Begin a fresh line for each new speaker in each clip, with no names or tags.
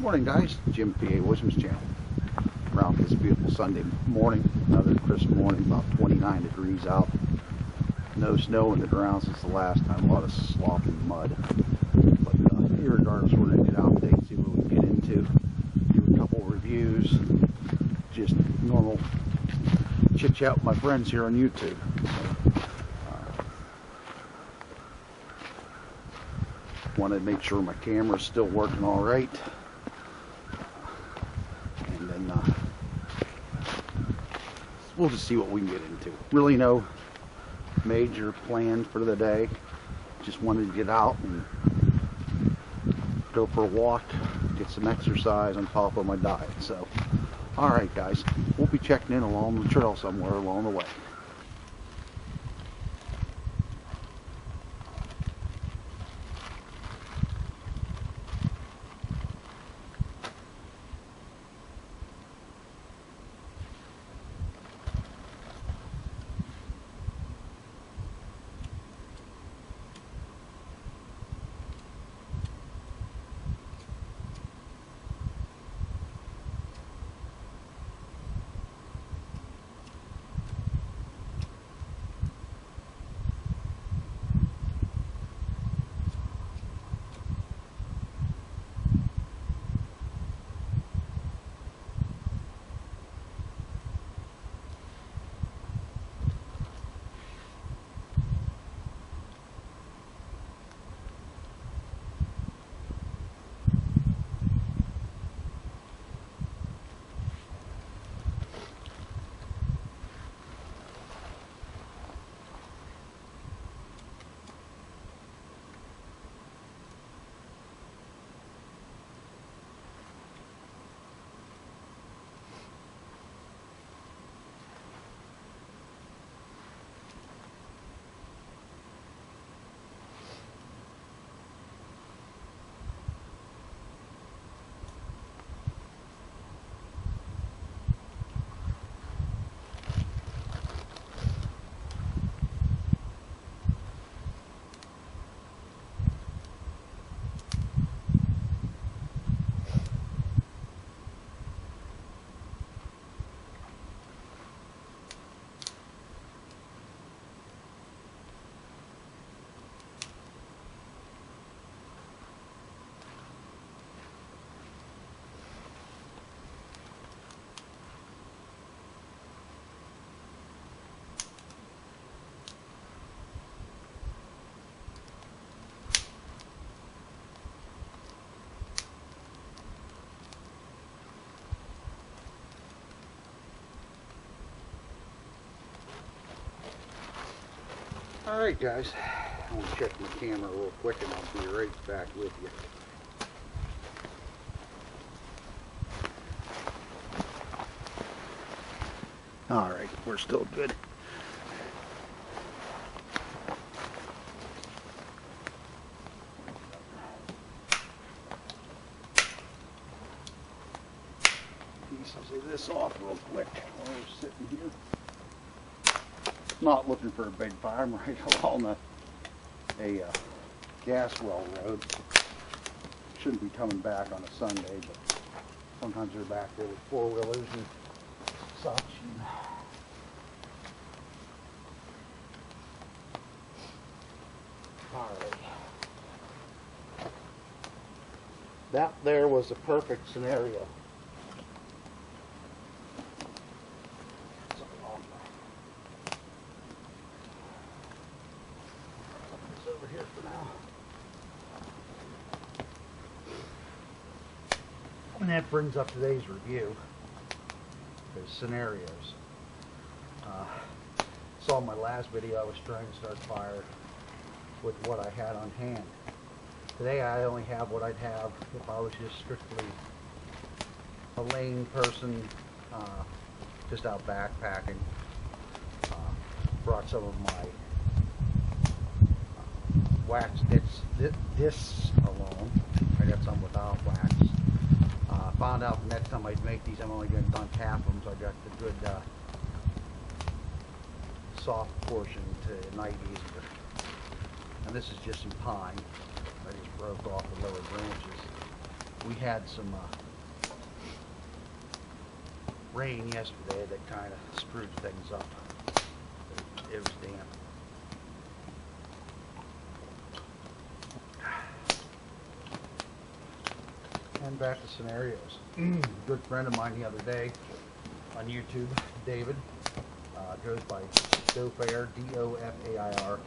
Morning guys, Jim Pawoodsman's channel. We're out this beautiful Sunday morning, another crisp morning, about 29 degrees out. No snow in the ground since the last time, a lot of slop and mud. But irregardless, we're going to get out today and see what we can get into. Do a couple reviews, just normal chit chat with my friends here on YouTube. Want to make sure my camera's still working all right. And then we'll just see what we can get into. Really no major plan for the day. Just wanted to get out and go for a walk, get some exercise on top of my diet. So, alright guys, we'll be checking in along the trail somewhere along the way. Alright guys, I'm going to check my camera real quick and I'll be right back with you. Alright, we're still good. Take this off real quick while we're sitting here. Not looking for a big fire. I'm right along a gas well road. Shouldn't be coming back on a Sunday, but sometimes they're back there with four-wheelers and such. Alright. That there was a perfect scenario. Over here for now. And that brings up today's review. There's scenarios. Saw in my last video I was trying to start fire with what I had on hand. Today I only have what I'd have if I was just strictly a lane person, just out backpacking. Brought some of my wax discs alone. I got some without wax. Found out the next time I'd make these, I'm only going to dunk half of them, so I got the good soft portion to night easier. And this is just some pine. I just broke off the lower branches. We had some rain yesterday that kind of screwed things up. It was damp. And back to scenarios. A good friend of mine the other day on YouTube, David, goes by Dofair, D-O-F-A-I-R.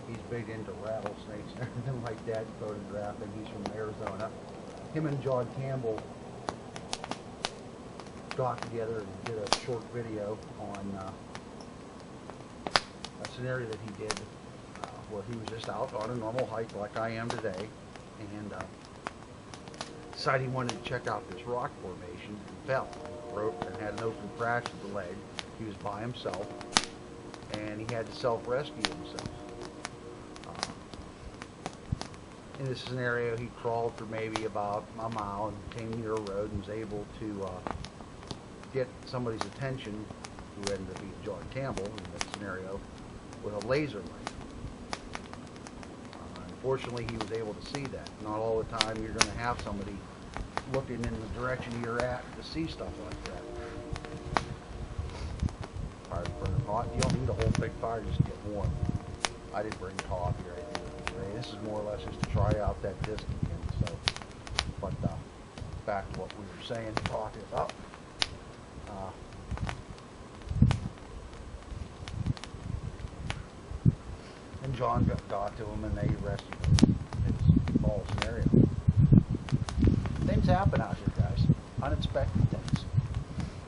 He's big into rattlesnakes and everything like that, photographing. He's from Arizona. Him and John Campbell got together and did a short video on a scenario that he did where he was just out on a normal hike like I am today, and decided he wanted to check out this rock formation and fell, broke, and had an open fracture of the leg. He was by himself, and he had to self-rescue himself. In this scenario, he crawled for maybe about a mile and came near a road and was able to get somebody's attention, who ended up being John Campbell in this scenario, with a laser light. Unfortunately, he was able to see that. Not all the time you're going to have somebody looking in the direction you're at to see stuff like that. Fire burning hot. You don't need a whole big fire just to get warm. I didn't bring coffee right here. This is more or less just to try out that disc again. So, but back to what we were saying, talking about. And John got to him, and they rescued him. It's all scenario. Things happen out here, guys. Unexpected things.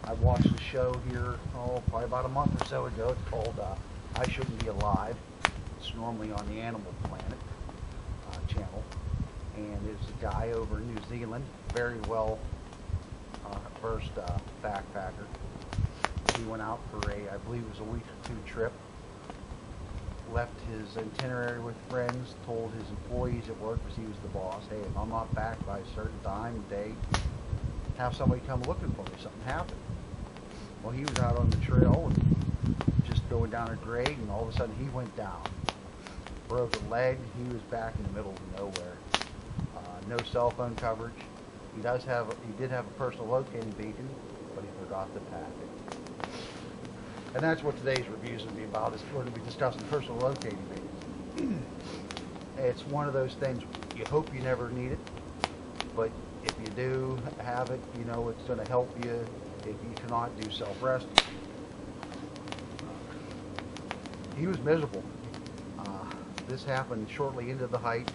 I watched a show here, probably about a month or so ago. It's called I Shouldn't Be Alive. It's normally on the Animal Planet channel. And there's a guy over in New Zealand, very well versed backpacker. He went out for I believe it was a week or two trip. Left his itinerary with friends, told his employees at work, because he was the boss, hey, if I'm not back by a certain time, day, have somebody come looking for me. Something happened. Well, he was out on the trail and just going down a grade, and all of a sudden he went down. Broke a leg. He was back in the middle of nowhere. No cell phone coverage. He did have a personal locating beacon, but he forgot to pack it. And that's what today's review is going to be about. Is we're going to be discussing personal locating beacons. It's one of those things you hope you never need it, but if you do have it, you know it's going to help you if you cannot do self-rescue. He was miserable. This happened shortly into the hike.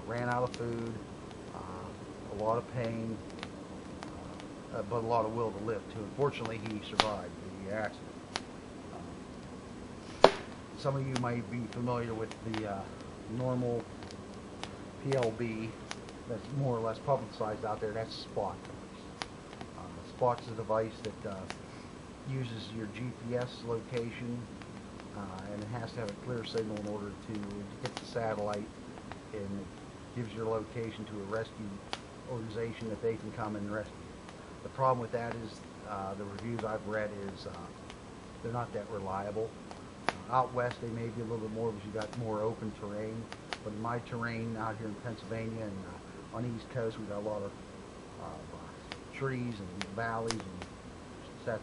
Ran out of food, a lot of pain, but a lot of will to live too. Unfortunately, he survived the accident. Some of you might be familiar with the normal PLB that's more or less publicized out there. That's Spot. Spot's a device that uses your GPS location, and it has to have a clear signal in order to hit the satellite, and it gives your location to a rescue organization that they can come and rescue. The problem with that is the reviews I've read is they're not that reliable. Out west they may be a little bit more because you got more open terrain, but in my terrain out here in Pennsylvania and on the East Coast we got a lot of trees and valleys and etc.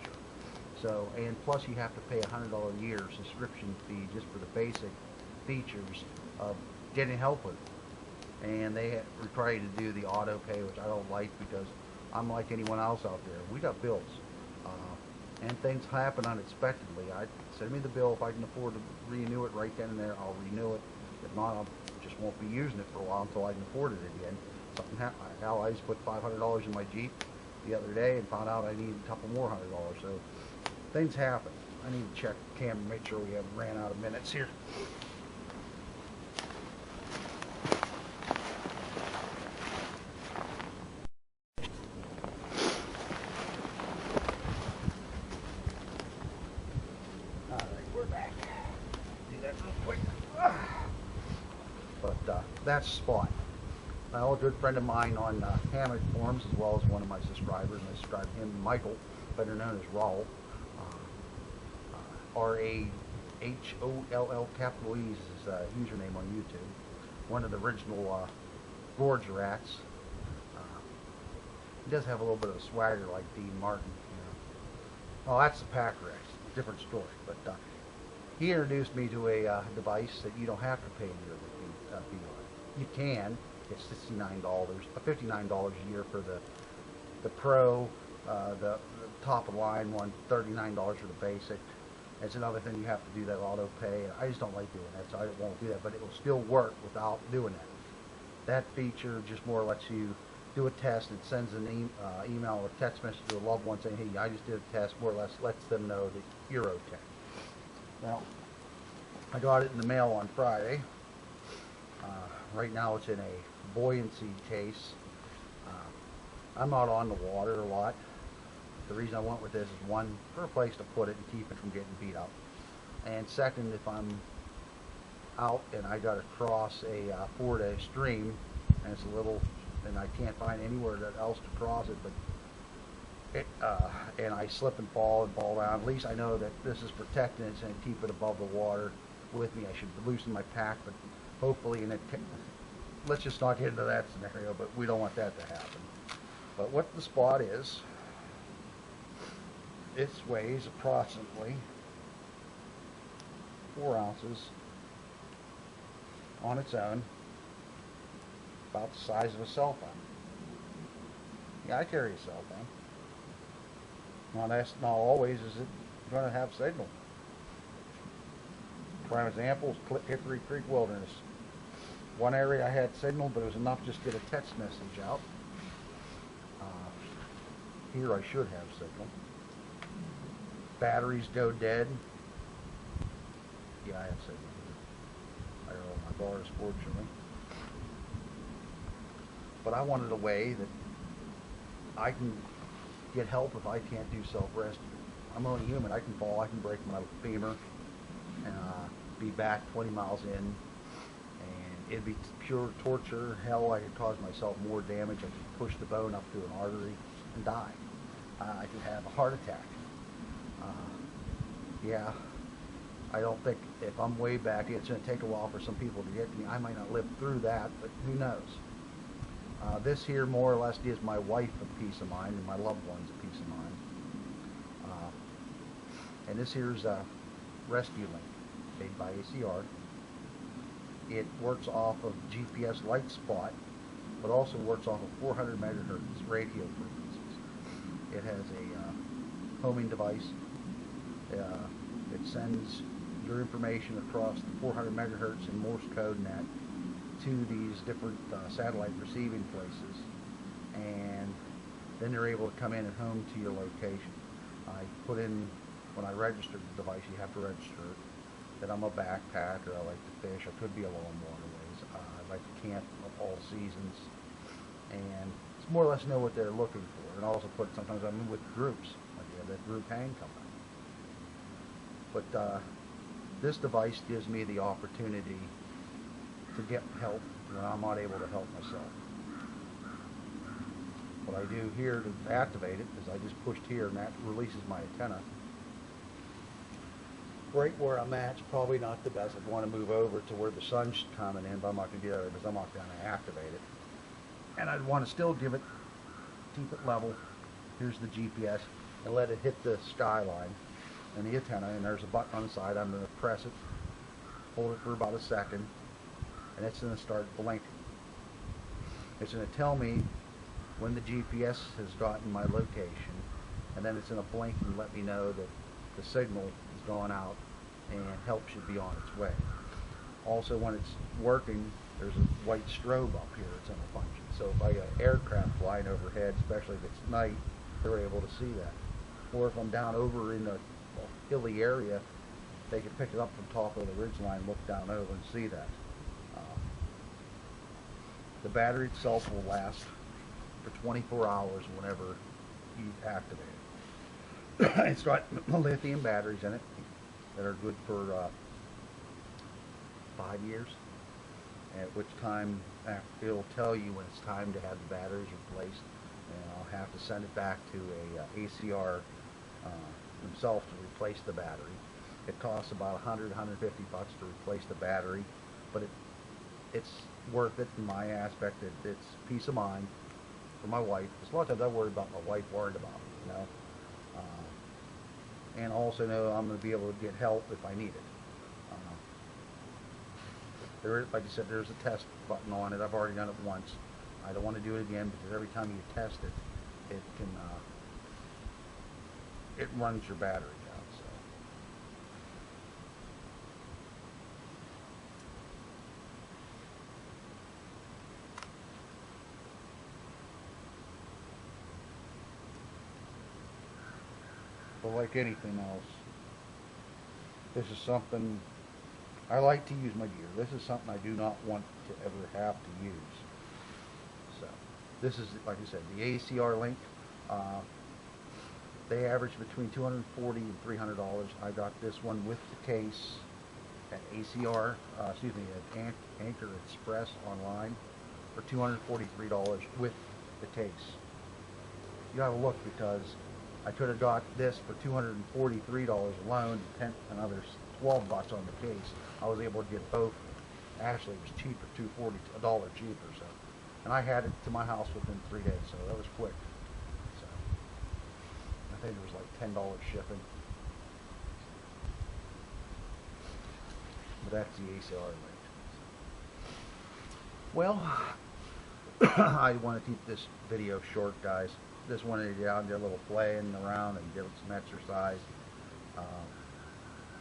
So, and plus you have to pay $100 a year subscription fee just for the basic features of getting help with it. And they require you to do the auto pay, which I don't like because I'm like anyone else out there. We got bills. And things happen unexpectedly. Send me the bill. If I can afford to renew it right then and there, I'll renew it. If not, I just won't be using it for a while until I can afford it again. Something happened. Hell, I just put $500 in my Jeep the other day and found out I needed a couple more $100. So things happen. I need to check the camera, make sure we haven't ran out of minutes here. That's Spot. Now, a good friend of mine on Hammock forums, as well as one of my subscribers, and I subscribe to him, Michael, better known as Raul. R-A-H-O-L-L capital E's is his username on YouTube. One of the original gorge rats. He does have a little bit of a swagger like Dean Martin, you know. Oh, that's the Pack Rex. Different story. But he introduced me to a device that you don't have to pay a yearly fee on. You can. It's $69, $59 a year for the Pro, the top of the line one, $39 for the basic. It's another thing you have to do that auto pay. I just don't like doing that, so I won't do that. But it will still work without doing that. That feature just more lets you do a test. It sends an email or text message to a loved one saying, hey, I just did a test, more or less lets them know that you're okay. Now, I got it in the mail on Friday. Right now it's in a buoyancy case. I'm not on the water a lot. The reason I went with this is, one, for a place to put it and keep it from getting beat up. And second, if I'm out and I got to cross a four-day stream, and it's a little, and I can't find anywhere else to cross it, but and I slip and fall down, at least I know that this is protecting it and keep it above the water with me. I should loosen my pack, but hopefully, and let's just not get into that scenario, but we don't want that to happen. But what the Spot is, it weighs approximately 4 ounces on its own, about the size of a cell phone. Yeah, I carry a cell phone. Not always is it going to have signal. Prime example is Hickory Creek Wilderness. One area I had signal, but it was enough just to get a text message out. Here I should have signal. Batteries go dead. Yeah, I have signal here. I don't know my bars, fortunately. But I wanted a way that I can get help if I can't do self-rescue. I'm only human. I can fall, I can break my femur, and be back 20 miles in, and it'd be pure torture. Hell, I could cause myself more damage. I could push the bone up through an artery and die. I could have a heart attack. Yeah, I don't think, if I'm way back, it's going to take a while for some people to get to me. I might not live through that, but who knows. This here more or less gives my wife a peace of mind and my loved ones a peace of mind. And this here's a RescueLink made by ACR. It works off of GPS light spot, but also works off of 400 megahertz radio frequencies. It has a homing device. It sends your information across the 400 megahertz in Morse code and that to these different satellite receiving places, and then they're able to come in and home to your location. I put in, when I registered the device, you have to register it, that I'm a backpacker, I like to fish, I could be along waterways, I like to camp all seasons, and it's more or less know what they're looking for. And also put, sometimes I'm in with groups, like we have that group hang coming. But this device gives me the opportunity to get help when I'm not able to help myself. What I do here to activate it is I just pushed here and that releases my antenna. Right where I'm at, it's probably not the best. I'd want to move over to where the sun's coming in, but I'm not going to get over because I'm not going to activate it. And I'd want to still keep it level. Here's the GPS, and let it hit the skyline and the antenna, and there's a button on the side. I'm going to press it, hold it for about a second, and it's going to start blinking. It's going to tell me when the GPS has gotten my location, and then it's going to blink and let me know that the signal is going out and help should be on its way. Also, when it's working, there's a white strobe up here that's in a function. So if I got an aircraft flying overhead, especially if it's night, they're able to see that. Or if I'm down over in a hilly area, they can pick it up from top of the ridgeline, look down over and see that. The battery itself will last for 24 hours whenever you activate it. It's got lithium batteries in it that are good for 5 years, at which time it'll tell you when it's time to have the batteries replaced, and I'll have to send it back to a ACR themselves to replace the battery. It costs about $100, $150 to replace the battery, but it's worth it in my aspect. It's peace of mind. for my wife. Because a lot of times I worry about my wife worried about me, you know. And also know I'm going to be able to get help if I need it. There, like I said, there's a test button on it. I've already done it once. I don't want to do it again because every time you test it, it can it runs your battery out. So. But like anything else, this is something I like to use my gear. This is something I do not want to ever have to use. So this is, like I said, the ACR Link. They average between $240 and $300. I got this one with the case at ACR, at Anchor Express online for $243 with the case. You gotta look, because I could have got this for $243 alone, another $12 on the case. I was able to get both. Actually, it was cheaper, $240, $1 cheaper. So, and I had it to my house within 3 days, so that was quick. So, I think it was like $10 shipping. But that's the ACR Link. Well, I want to keep this video short, guys. Just wanted to get out and get a little playing around and get some exercise.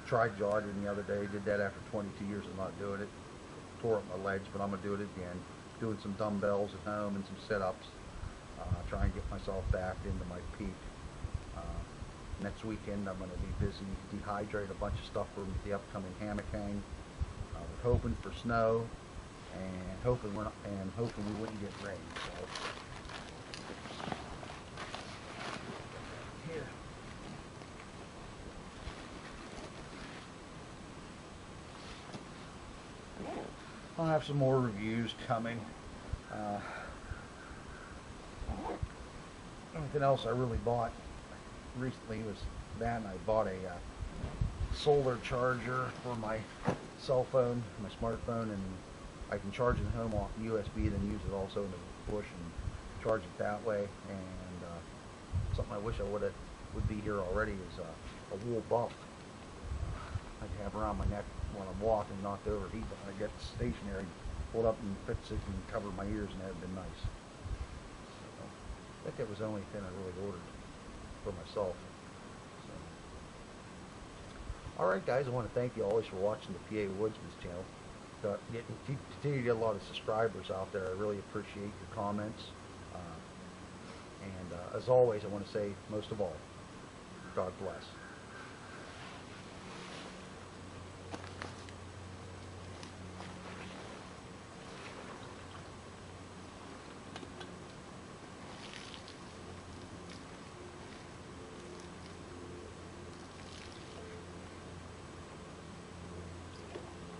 Tried jogging the other day. Did that after 22 years of not doing it. Tore up my legs, but I'm going to do it again. Doing some dumbbells at home and some sit-ups. Try and get myself back into my peak. Next weekend I'm going to be busy, dehydrate a bunch of stuff for the upcoming hammock hang. We're hoping for snow, and hoping we wouldn't get rain. So. Here. I'll have some more reviews coming. Anything else I really bought recently was that, and I bought a solar charger for my cell phone, my smartphone, and I can charge it home off USB, then use it also in the bush and charge it that way. And something I wish I would be here already is a wool buff I can have around my neck when I'm walking, not to overheat, but when I get stationary, pull it up and fix it and cover my ears, and that would have been nice. So, I think that was the only thing I really ordered for myself. So. Alright guys, I want to thank you always for watching the Pawoodsman's channel. Continue to get a lot of subscribers out there. I really appreciate your comments. And as always, I want to say, most of all, God bless.